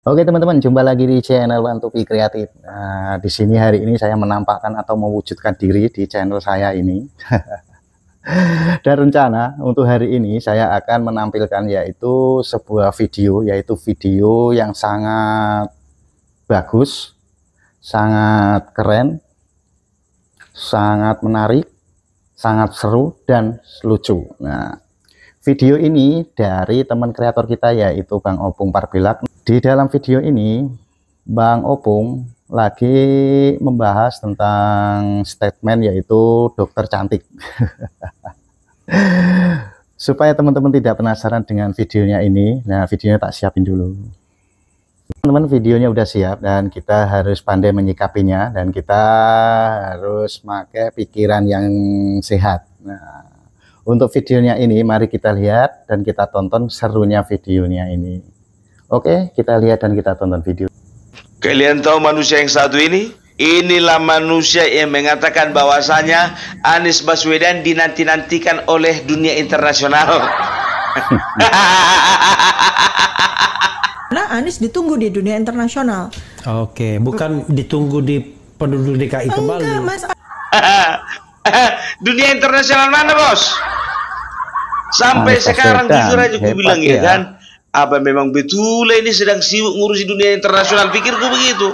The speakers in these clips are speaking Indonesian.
Oke teman-teman, jumpa lagi di channel Wantupi Kreatif. Nah, di sini hari ini saya menampakkan atau mewujudkan diri di channel saya ini. Dan rencana untuk hari ini saya akan menampilkan yaitu sebuah video, yaitu video yang sangat bagus, sangat keren, sangat menarik, sangat seru dan lucu. Nah, video ini dari teman kreator kita yaitu Bang Opung Parbilak. Di dalam video ini Bang Opung lagi membahas tentang statement yaitu dokter cantik. Supaya teman-teman tidak penasaran dengan videonya ini, nah videonya tak siapin dulu. Teman-teman, videonya udah siap dan kita harus pandai menyikapinya dan kita harus pakai pikiran yang sehat. Nah, untuk videonya ini mari kita lihat dan kita tonton serunya videonya ini. Oke, kita lihat dan kita tonton video. Kalian tahu manusia yang satu ini? Inilah manusia yang mengatakan bahwasanya Anies Baswedan dinanti-nantikan oleh dunia internasional. Nah, Anies ditunggu di dunia internasional. Oke, bukan ditunggu di penduduk DKI kembali. Enggak, Mas. Dunia internasional mana, Bos? Sampai Anies sekarang Baswedan, jujur aja gue bilang ya ya kan, apa memang betul ini sedang sibuk ngurusi dunia internasional? Pikirku begitu.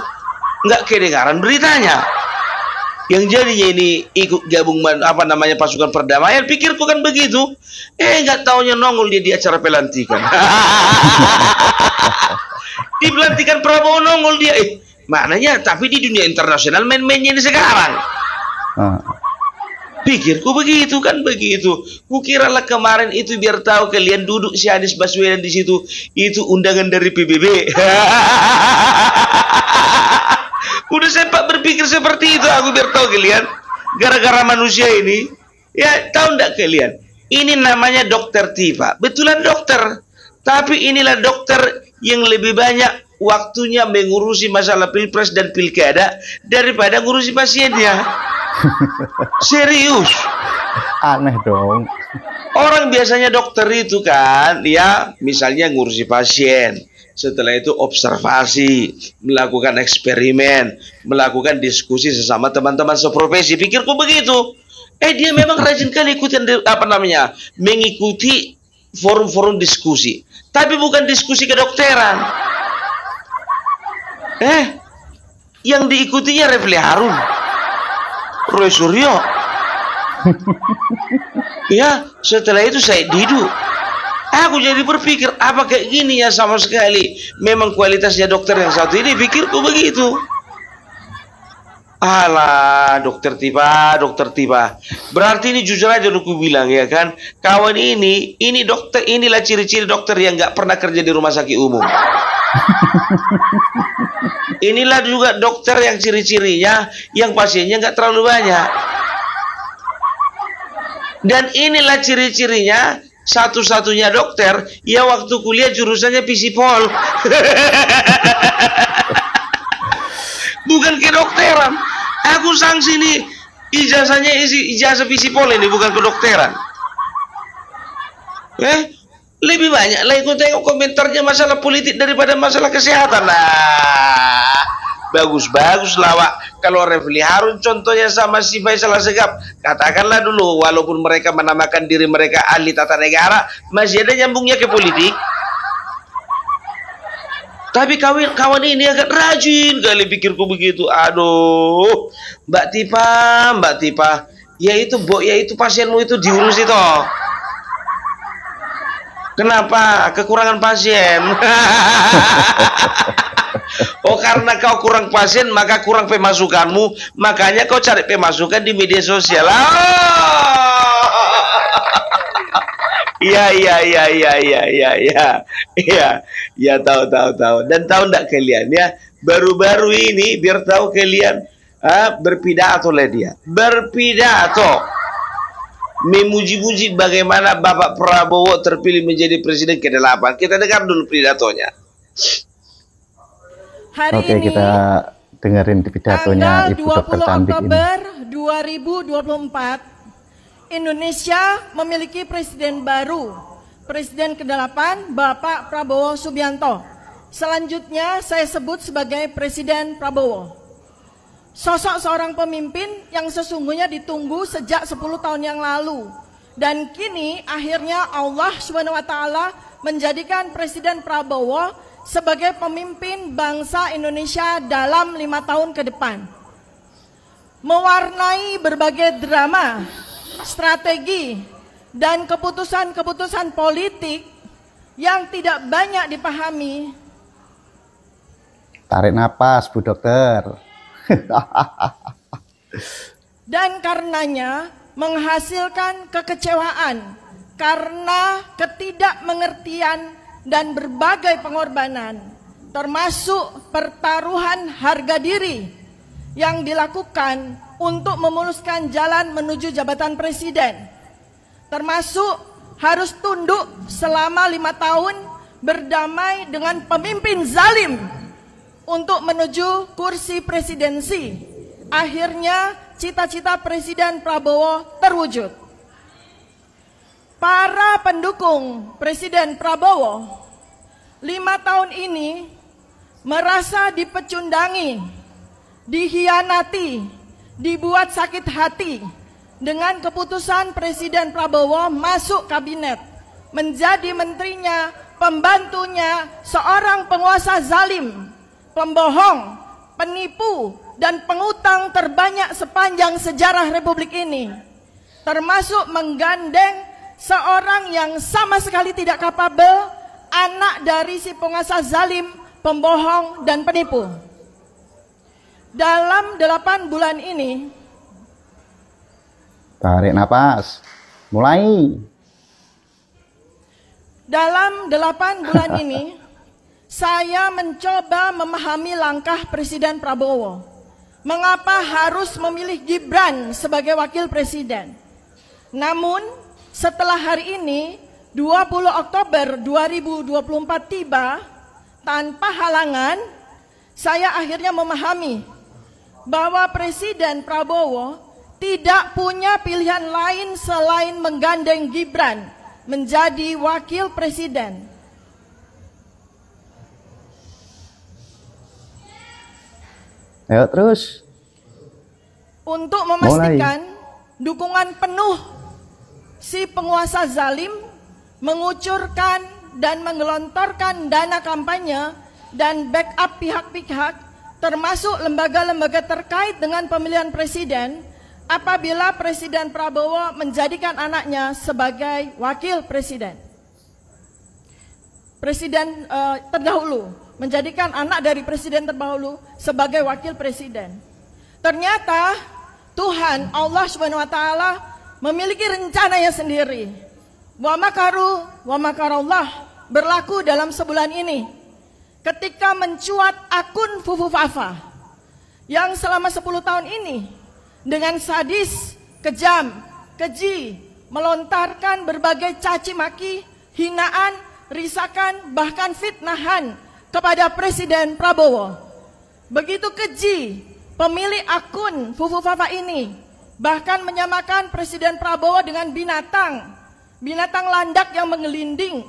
Nggak kedengaran beritanya. Yang jadinya ini ikut gabung pasukan perdamaian, pikirku kan begitu. Nggak taunya nongol dia di acara pelantikan. Di pelantikan Prabowo nongol dia. Maknanya tapi di dunia internasional main-mainnya ini sekarang. Pikirku begitu kan begitu. Kukira lah kemarin itu biar tahu kalian duduk si Anies Baswedan di situ itu undangan dari PBB. Udah sempat berpikir seperti itu aku biar tahu kalian. Gara-gara manusia ini, ya tahu enggak kalian? Ini namanya dokter Tifa. Betulan dokter. Tapi inilah dokter yang lebih banyak waktunya mengurusi masalah pilpres dan pilkada daripada ngurusi pasiennya. Serius. Aneh dong. Orang biasanya dokter itu kan, ya misalnya ngurusi pasien. Setelah itu observasi, melakukan eksperimen, melakukan diskusi sesama teman-teman seprofesi. Pikirku begitu. Dia memang rajin kali ikutin mengikuti forum-forum diskusi. Tapi bukan diskusi kedokteran. Yang diikutinya Refli Harun, Roy Suryo. Ya, setelah itu saya Didu. Aku jadi berpikir, apa kayak gini ya sama sekali. Memang kualitasnya dokter yang satu ini, pikirku begitu. Alah, dokter Tifa. Berarti ini jujur aja aku bilang ya kan, kawan ini dokter, inilah ciri-ciri dokter yang nggak pernah kerja di rumah sakit umum. Inilah juga dokter yang ciri-cirinya yang pasiennya nggak terlalu banyak. Dan inilah ciri-cirinya satu-satunya dokter ya waktu kuliah jurusannya Fisipol. Bukan kedokteran. Aku sanksi nih ijazahnya ijazah Fisipol ini, bukan kedokteran. Lebih banyak lah ikut tengok komentarnya masalah politik daripada masalah kesehatan. Nah, bagus-bagus lawak. Kalau Refli Harun contohnya sama si Faisal Assegaf, katakanlah dulu walaupun mereka menamakan diri mereka ahli tata negara, masih ada nyambungnya ke politik. Tapi kawan ini agak rajin kali, pikirku begitu. Aduh, Mbak Tifa, ya itu pasienmu itu diurus itu. Kenapa? Kekurangan pasien. Oh, karena kau kurang pasien, maka kurang pemasukanmu. Makanya kau cari pemasukan di media sosial. Iya, tahu. Dan tahu enggak kalian ya? Baru-baru ini biar tahu kalian, berpidato lah dia. Berpidato memuji-muji bagaimana Bapak Prabowo terpilih menjadi presiden ke-8. Kita dengar dulu pidatonya. Oke, kita dengerin pidatonya Ibu Dokter Cantik ini. Oktober 2024, Indonesia memiliki presiden baru, presiden ke-8 Bapak Prabowo Subianto. selanjutnya saya sebut sebagai Presiden Prabowo. Sosok seorang pemimpin yang sesungguhnya ditunggu sejak 10 tahun yang lalu. Dan kini akhirnya Allah SWT menjadikan Presiden Prabowo sebagai pemimpin bangsa Indonesia dalam 5 tahun ke depan. Mewarnai berbagai drama, strategi, dan keputusan-keputusan politik yang tidak banyak dipahami. Tarik napas, Bu Dokter. Dan karenanya menghasilkan kekecewaan karena ketidakmengertian dan berbagai pengorbanan, termasuk pertaruhan harga diri yang dilakukan untuk memuluskan jalan menuju jabatan presiden, termasuk harus tunduk selama 5 tahun berdamai dengan pemimpin zalim untuk menuju kursi presidensi. Akhirnya cita-cita Presiden Prabowo terwujud. Para pendukung Presiden Prabowo 5 tahun ini merasa dipecundangi, dihianati, dibuat sakit hati dengan keputusan Presiden Prabowo masuk kabinet, menjadi menterinya, pembantunya seorang penguasa zalim, pembohong, penipu, dan pengutang terbanyak sepanjang sejarah Republik ini, termasuk menggandeng seorang yang sama sekali tidak kapabel, anak dari si penguasa zalim, pembohong, dan penipu. Dalam 8 bulan ini, Tarik napas. Mulai. dalam 8 bulan ini, saya mencoba memahami langkah Presiden Prabowo. Mengapa harus memilih Gibran sebagai wakil presiden? Namun, setelah hari ini, 20 Oktober 2024 tiba, tanpa halangan, saya akhirnya memahami bahwa Presiden Prabowo tidak punya pilihan lain selain menggandeng Gibran menjadi wakil presiden. Ayo terus. Untuk memastikan dukungan penuh si penguasa zalim mengucurkan dan menggelontorkan dana kampanye dan backup pihak-pihak termasuk lembaga-lembaga terkait dengan pemilihan presiden apabila Presiden Prabowo menjadikan anaknya sebagai wakil presiden. Presiden terdahulu menjadikan anak dari presiden terdahulu sebagai wakil presiden. Ternyata Tuhan Allah SWT memiliki rencananya sendiri. Wa makaru wa makarallah berlaku dalam sebulan ini. Ketika mencuat akun Fufu Fafa yang selama 10 tahun ini dengan sadis, kejam, keji, melontarkan berbagai caci maki, hinaan, risakan, bahkan fitnahan kepada Presiden Prabowo. Begitu keji pemilik akun Fufu Fafa ini bahkan menyamakan Presiden Prabowo dengan binatang, binatang landak yang menggelinding,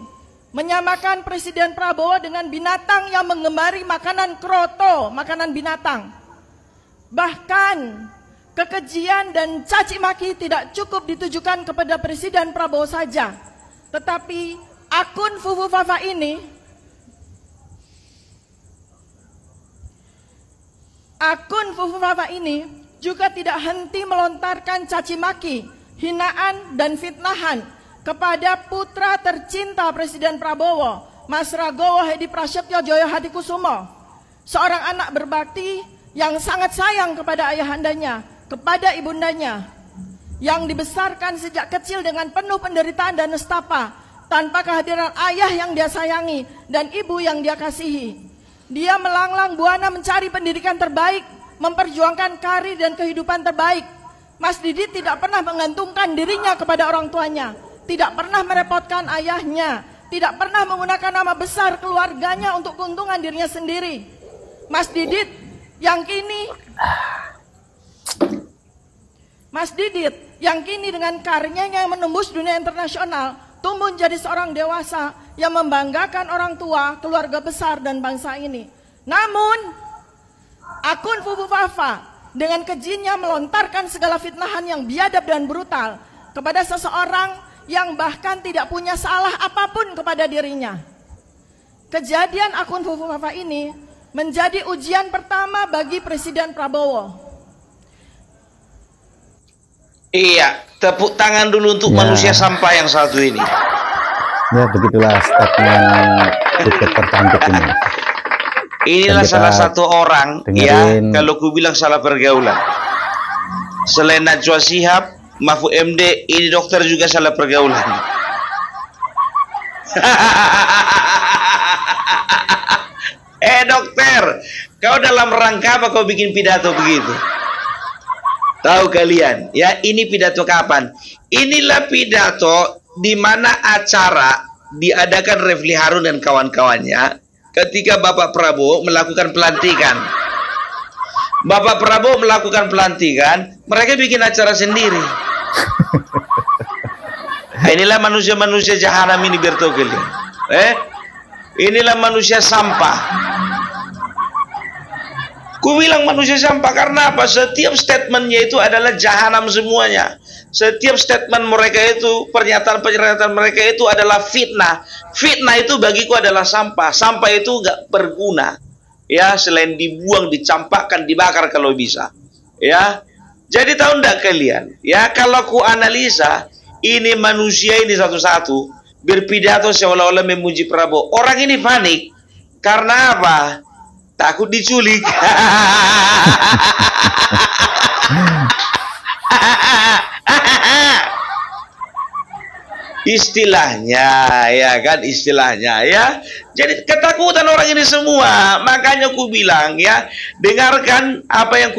menyamakan Presiden Prabowo dengan binatang yang menggemari makanan kroto, makanan binatang. Bahkan kekejian dan caci maki tidak cukup ditujukan kepada Presiden Prabowo saja, tetapi akun Fufu Fafa ini juga tidak henti melontarkan caci maki, hinaan dan fitnahan kepada putra tercinta Presiden Prabowo, Mas Ragowo Hedi Prasetyo Joyo Hadikusumo, seorang anak berbakti yang sangat sayang kepada ayahandanya, kepada ibundanya, yang dibesarkan sejak kecil dengan penuh penderitaan dan nestapa, tanpa kehadiran ayah yang dia sayangi dan ibu yang dia kasihi. Dia melanglang buana mencari pendidikan terbaik, memperjuangkan karir dan kehidupan terbaik. Mas Didit tidak pernah menggantungkan dirinya kepada orang tuanya, tidak pernah merepotkan ayahnya, tidak pernah menggunakan nama besar keluarganya untuk keuntungan dirinya sendiri. Mas Didit yang kini dengan karyanya yang menembus dunia internasional tumbuh menjadi seorang dewasa yang membanggakan orang tua, keluarga besar dan bangsa ini. Namun akun Fufu Fafa dengan kejinya melontarkan segala fitnahan yang biadab dan brutal kepada seseorang yang bahkan tidak punya salah apapun kepada dirinya. Kejadian akun Fufu Fafa ini menjadi ujian pertama bagi Presiden Prabowo. Iya, tepuk tangan dulu untuk manusia sampah yang satu ini. Ya, begitulah statement tiket tercantik ini. Inilah salah satu orang dengerin. ya, kalau ku bilang salah pergaulan. Selain Najwa Shihab, Mahfud MD, ini dokter juga salah pergaulan. Dokter, kau dalam rangka apa kau bikin pidato begitu? Tahu kalian, ya ini pidato kapan? Inilah pidato di mana acara diadakan Refli Harun dan kawan-kawannya ketika Bapak Prabowo melakukan pelantikan. Bapak Prabowo melakukan pelantikan, mereka bikin acara sendiri. Inilah manusia-manusia jahanam ini biar tahu kalian. Inilah manusia sampah. Ku bilang manusia sampah karena apa? Setiap statementnya itu adalah jahanam semuanya. Setiap statement mereka itu, pernyataan-pernyataan mereka itu adalah fitnah. Fitnah itu bagiku adalah sampah. Sampah itu gak berguna. Ya, selain dibuang, dicampakkan, dibakar kalau bisa. Ya, jadi tahu ndak kalian? Ya, kalau ku analisa, ini manusia ini satu-satu berpidato seolah-olah memuji Prabowo. Orang ini panik karena apa? Takut diculik. Istilahnya ya kan, istilahnya ya. Jadi ketakutan orang ini semua. Makanya ku bilang ya, dengarkan apa yang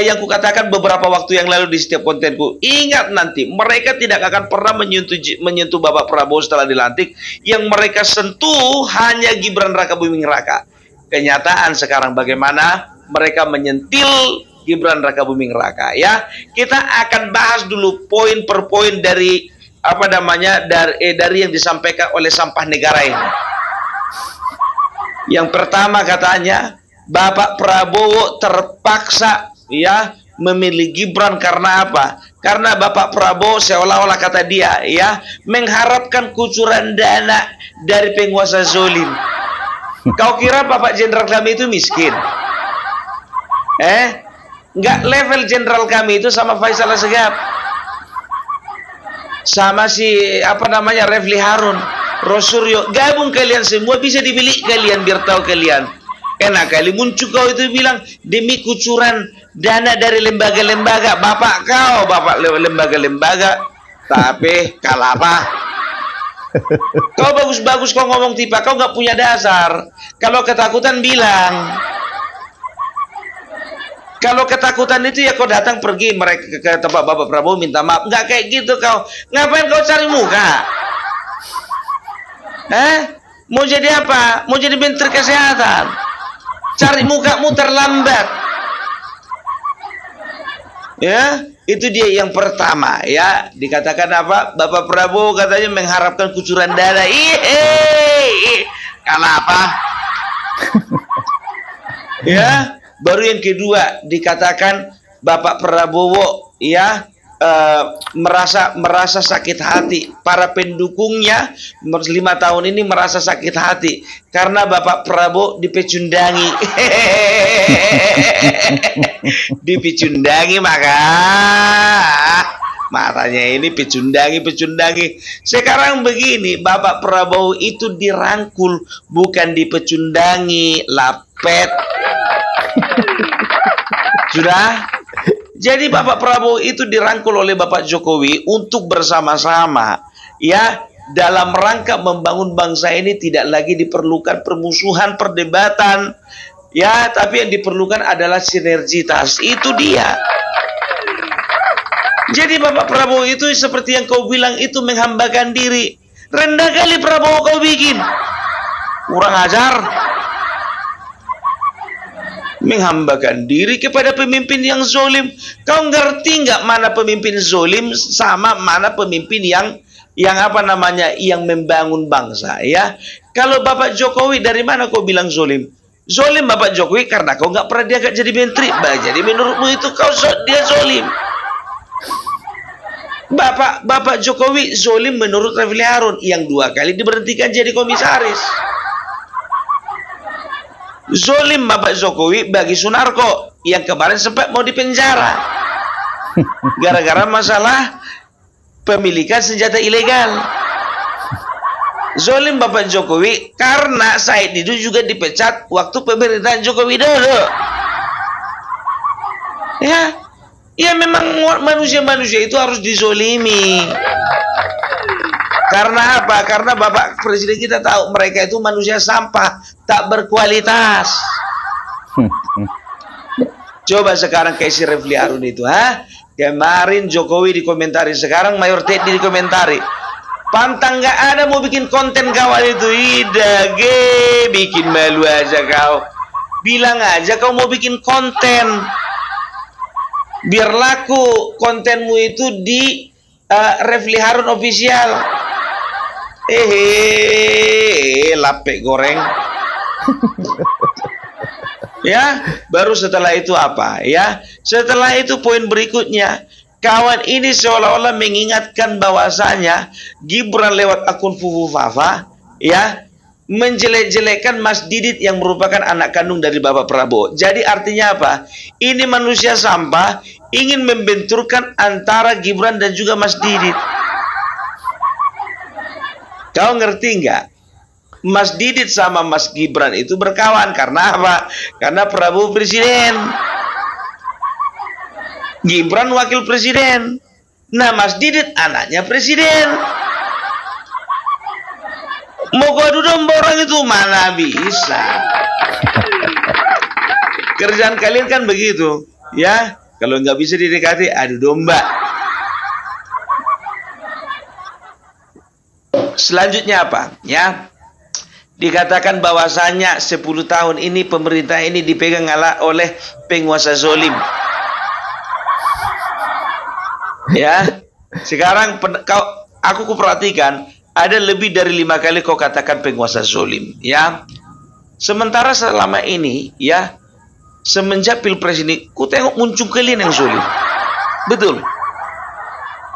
yang kukatakan beberapa waktu yang lalu di setiap kontenku. Ingat nanti, mereka tidak akan pernah menyentuh Bapak Prabowo setelah dilantik. Yang mereka sentuh hanya Gibran Raka Buming Raka. Kenyataan sekarang bagaimana mereka menyentil Gibran Raka Buming Raka ya. Kita akan bahas dulu poin per poin dari apa namanya dari yang disampaikan oleh sampah negara ini. Yang pertama katanya Bapak Prabowo terpaksa ya memilih Gibran karena apa? Karena Bapak Prabowo seolah-olah kata dia ya mengharapkan kucuran dana dari penguasa zolim. Kau kira Bapak Jenderal kami itu miskin? Nggak, level jenderal kami itu sama Faisal Assegaf, sama si apa namanya Refli Harun, Rosuryo, gabung kalian semua bisa dibeli kalian biar tahu kalian. Enak kali muncul kau itu bilang demi kucuran dana dari lembaga-lembaga. Bapak kau, bapak lembaga-lembaga, tapi kalah apa? Kau bagus-bagus kau ngomong tipe, kau nggak punya dasar. Kalau ketakutan bilang. Kalau ketakutan itu ya kau datang pergi mereka ke tempat Bapak Prabowo minta maaf. Nggak kayak gitu kau. Ngapain kau cari muka? Mau jadi apa? Mau jadi Menteri Kesehatan? Cari mukamu terlambat. Ya, itu dia yang pertama ya. Dikatakan apa? Bapak Prabowo katanya mengharapkan kucuran dana. Kalah apa? Ya, baru yang kedua dikatakan Bapak Prabowo ya merasa sakit hati. Para pendukungnya 5 tahun ini merasa sakit hati karena Bapak Prabowo dipecundangi. Dipecundangi maka matanya ini pecundangi. Sekarang begini, Bapak Prabowo itu dirangkul bukan dipecundangi, lapet. Sudah? Jadi Bapak Prabowo itu dirangkul oleh Bapak Jokowi untuk bersama-sama ya dalam rangka membangun bangsa ini. Tidak lagi diperlukan permusuhan, perdebatan ya, tapi yang diperlukan adalah sinergitas. Itu dia. Jadi Bapak Prabowo itu seperti yang kau bilang itu menghambakan diri. Rendah kali Prabowo kau bikin. Kurang ajar. Menghambakan diri kepada pemimpin yang zolim. Kau ngerti nggak mana pemimpin zolim sama mana pemimpin yang yang apa namanya, yang membangun bangsa, ya. Kalau Bapak Jokowi, dari mana kau bilang zolim? Zolim Bapak Jokowi karena kau nggak pernah diangkat jadi menteri. Bah, jadi menurutmu itu dia zolim. Bapak Jokowi zolim menurut Refli Harun yang 2 kali diberhentikan jadi komisaris. Zolim Bapak Jokowi bagi Sunarko yang kemarin sempat mau dipenjara gara-gara masalah pemilikan senjata ilegal. Zolim Bapak Jokowi karena Said Didu juga dipecat waktu pemerintahan Joko Widodo. Ya memang manusia-manusia itu harus dizolimi. Karena apa? Karena Bapak Presiden kita tahu mereka itu manusia sampah, tak berkualitas. Coba sekarang kayak si Refli Harun itu, kemarin Jokowi dikomentari, sekarang Mayor Teddy dikomentari. Pantang nggak ada mau bikin konten kawan itu, bikin malu aja kau. Bilang aja kau mau bikin konten, biar laku kontenmu itu di Refli Harun official. Lapek goreng. Ya, baru setelah itu apa? Ya, setelah itu poin berikutnya. Kawan ini seolah-olah mengingatkan bahwasanya Gibran lewat akun Fufu Fafa, ya, menjelek-jelekkan Mas Didit yang merupakan anak kandung dari Bapak Prabowo. Jadi artinya apa? Ini manusia sampah ingin membenturkan antara Gibran dan juga Mas Didit. Kau ngerti nggak? Mas Didit sama Mas Gibran itu berkawan karena apa? Karena Prabowo presiden, Gibran wakil presiden. Nah, Mas Didit anaknya presiden. Mau gua adu domba orang itu mana bisa. Kerjaan kalian kan begitu, ya. Kalau nggak bisa didekati, adu domba. Selanjutnya apa? Ya, dikatakan bahwasanya 10 tahun ini pemerintah ini dipegang oleh penguasa zolim. Ya, sekarang aku kuperhatikan ada lebih dari 5 kali kau katakan penguasa zolim, ya. Sementara selama ini, ya, semenjak pilpres ini, ku tengok muncul kalian yang zolim, betul.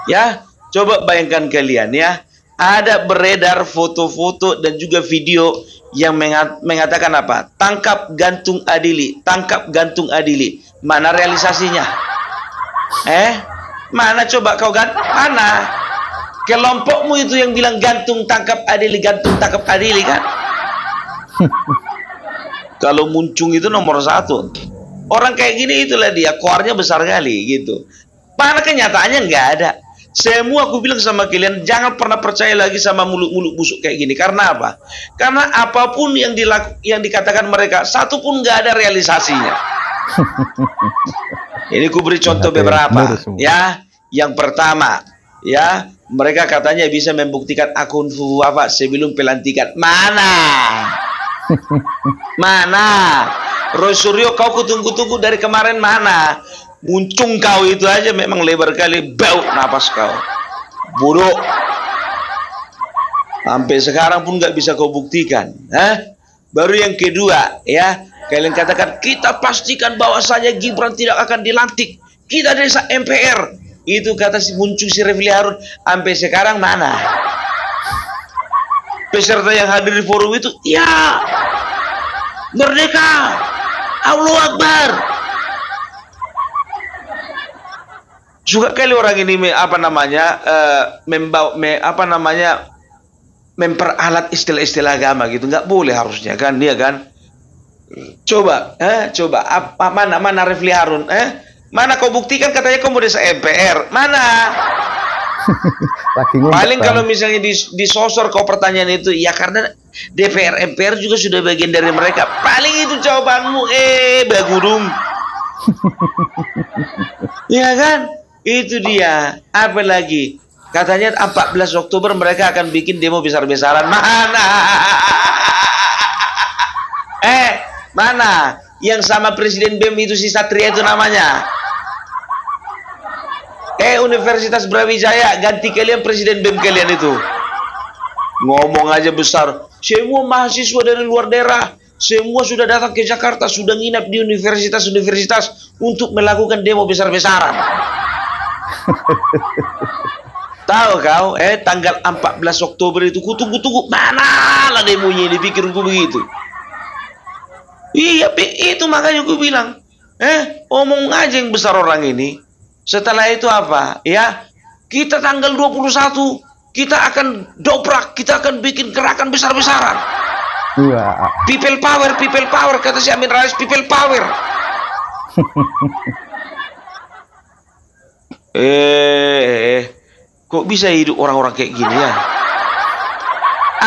Ya, coba bayangkan kalian, ya, ada beredar foto-foto dan juga video yang mengatakan apa? Tangkap gantung adili, tangkap gantung adili. Mana realisasinya? Mana coba kau mana? Kelompokmu itu yang bilang gantung tangkap adili, gantung tangkap adili kan? Kalau muncung itu nomor 1. Orang kayak gini itulah dia, koarnya besar kali gitu. Mana kenyataannya nggak ada. Semua aku bilang sama kalian, jangan pernah percaya lagi sama mulut-mulut busuk kayak gini. Karena apa? Karena apapun yang dikatakan mereka, satu pun nggak ada realisasinya. Ini ku beri contoh beberapa, ya. Yang pertama, ya, mereka katanya bisa membuktikan akun Fufu apa sebelum pelantikan. Mana? Mana? Roy Suryo kau kutunggu-tunggu dari kemarin mana? Muncung kau itu aja memang lebar kali, bau napas kau. Bodoh. Sampai sekarang pun nggak bisa kau buktikan. Baru yang kedua, ya, kalian katakan kita pastikan bahwasanya Gibran tidak akan dilantik. Kita desa MPR. Itu kata si muncul si Refli Harun. Sampai sekarang mana? Peserta yang hadir di forum itu, ya, merdeka, Allahu Akbar. Suka kali orang ini memperalat istilah-istilah agama gitu. Nggak boleh harusnya kan, dia kan. Coba mana Refli Harun, mana kau buktikan katanya kau mau desa MPR, mana? Paling kalau misalnya disosor kau pertanyaan itu, ya karena DPR MPR juga sudah bagian dari mereka. Paling itu jawabanmu, bagudum. Ya kan? Itu dia. Apa lagi? Katanya 14 Oktober mereka akan bikin demo besar-besaran. Mana? Mana? Yang sama Presiden BEM itu si Satria itu namanya. Universitas Brawijaya, ganti kalian presiden BEM kalian itu. Ngomong aja besar. Semua mahasiswa dari luar daerah, semua sudah datang ke Jakarta, sudah nginap di universitas-universitas untuk melakukan demo besar-besaran. Tahu kau, tanggal 14 Oktober itu kutunggu-tunggu, mana lah demonya, dipikirku begitu. Iya, itu makanya aku bilang, omong aja yang besar orang ini. Setelah itu apa? Ya, kita tanggal 21, kita akan dobrak, kita akan bikin gerakan besar-besaran. Wah. People power, kata si Amin Rais, people power. Kok bisa hidup orang-orang kayak gini ya?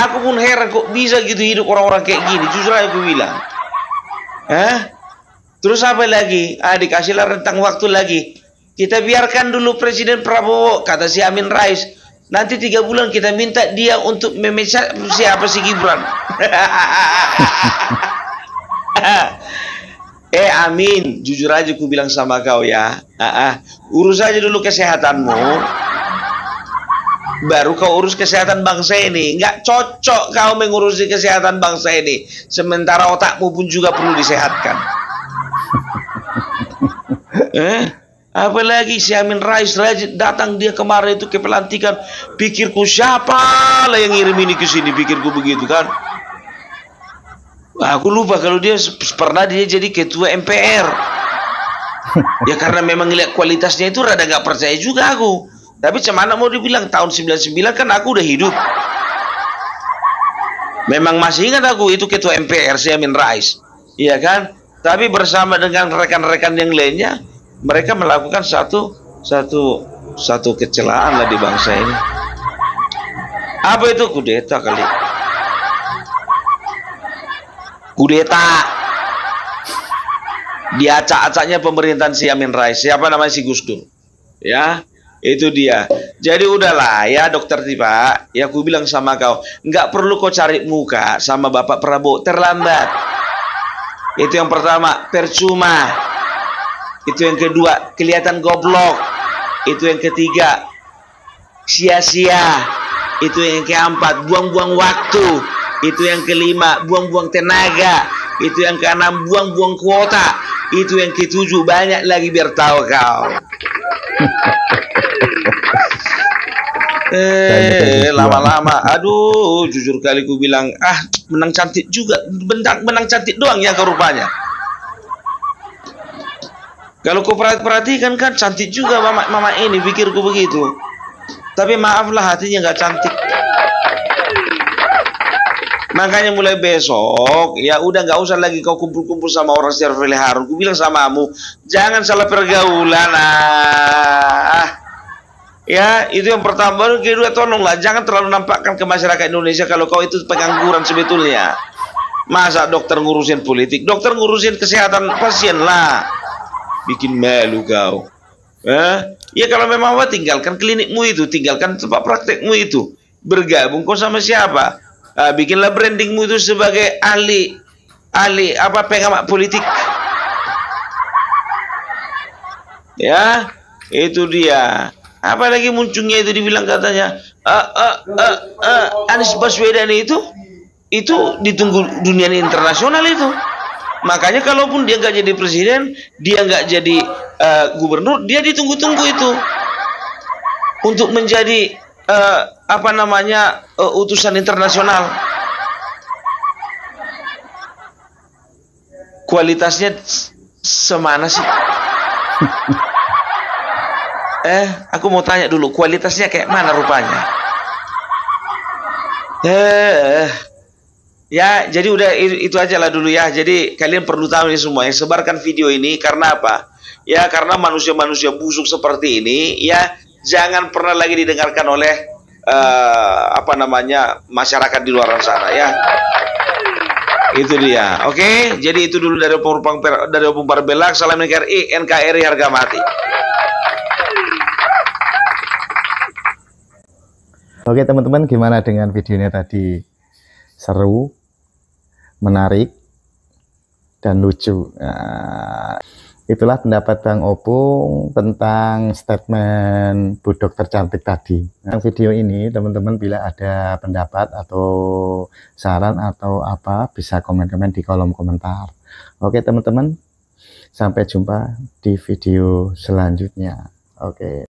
Aku pun heran kok bisa gitu hidup orang-orang kayak gini. Justru aku bilang, terus apa lagi? Dikasihlah rentang waktu lagi. Kita biarkan dulu Presiden Prabowo, kata si Amin Rais. Nanti 3 bulan kita minta dia untuk memecat siapa si Gibran. Amin, jujur aja ku bilang sama kau ya. Urus aja dulu kesehatanmu, baru kau urus kesehatan bangsa ini. Nggak cocok kau mengurusi kesehatan bangsa ini, sementara otakmu pun juga perlu disehatkan. Apalagi si Amin Rais datang dia kemarin itu ke pelantikan, pikirku siapa lah yang ngirim ini ke sini, pikirku begitu kan. Aku lupa kalau dia pernah jadi ketua MPR. Ya karena memang ngeliat kualitasnya itu rada nggak percaya juga aku. Tapi cemana mau dibilang, tahun 99 kan aku udah hidup. Memang masih ingat aku itu ketua MPR si Amin Rais, iya kan. Tapi bersama dengan rekan-rekan yang lainnya, mereka melakukan satu kecelaan lah di bangsa ini. Apa itu? Kudeta kali. Kudeta. Diacak-acaknya pemerintahan si Amin Rais. Siapa namanya, si Gus Dur. Ya, itu dia. Jadi udahlah ya Dokter Tifa. Ya aku bilang sama kau, nggak perlu kau cari muka sama Bapak Prabowo, terlambat. Itu yang pertama, percuma. Itu yang kedua, kelihatan goblok. Itu yang ketiga, sia-sia. Itu yang keempat, buang-buang waktu. Itu yang kelima, buang-buang tenaga. Itu yang keenam, buang-buang kuota. Itu yang ketujuh, banyak lagi biar tahu kau. Lama-lama, aduh, jujur kali ku bilang, menang cantik juga, menang cantik doang ya kau rupanya. Kalau kau perhatikan kan cantik juga mama ini, pikirku begitu. Tapi maaflah, hatinya nggak cantik. Makanya mulai besok ya udah nggak usah lagi kau kumpul-kumpul sama orang Servele Harun. Ku bilang samamu, jangan salah pergaulan. Ya itu yang pertama. Baru kedua, tolonglah jangan terlalu nampakkan ke masyarakat Indonesia kalau kau itu pengangguran sebetulnya. Masa dokter ngurusin politik, dokter ngurusin kesehatan pasien lah. Bikin malu kau. Ya kalau memang apa, tinggalkan klinikmu itu, tinggalkan tempat praktekmu itu, bergabung kau sama siapa? Bikinlah brandingmu itu sebagai ahli pengamat politik. Ya, itu dia. Apalagi munculnya itu dibilang katanya Anies Baswedan itu ditunggu dunia internasional itu. Makanya kalaupun dia nggak jadi presiden, dia nggak jadi gubernur, dia ditunggu-tunggu itu untuk menjadi utusan internasional. Kualitasnya semana sih? Aku mau tanya dulu, kualitasnya kayak mana rupanya? Ya, jadi udah itu aja lah dulu ya. Jadi kalian perlu tahu ini semua, yang sebarkan video ini karena apa? Ya karena manusia-manusia busuk seperti ini ya jangan pernah lagi didengarkan oleh masyarakat di luar sana ya. Itu dia. Oke, jadi itu dulu dari Opung Parbelak. Salam NKRI harga mati. Oke teman-teman, gimana dengan videonya tadi? Seru, menarik, dan lucu. Itulah pendapat Bang Opung tentang statement Bu Dokter cantik tadi. Nah, video ini teman-teman bila ada pendapat atau saran atau apa bisa komen-komen di kolom komentar. Oke teman-teman, sampai jumpa di video selanjutnya. Oke.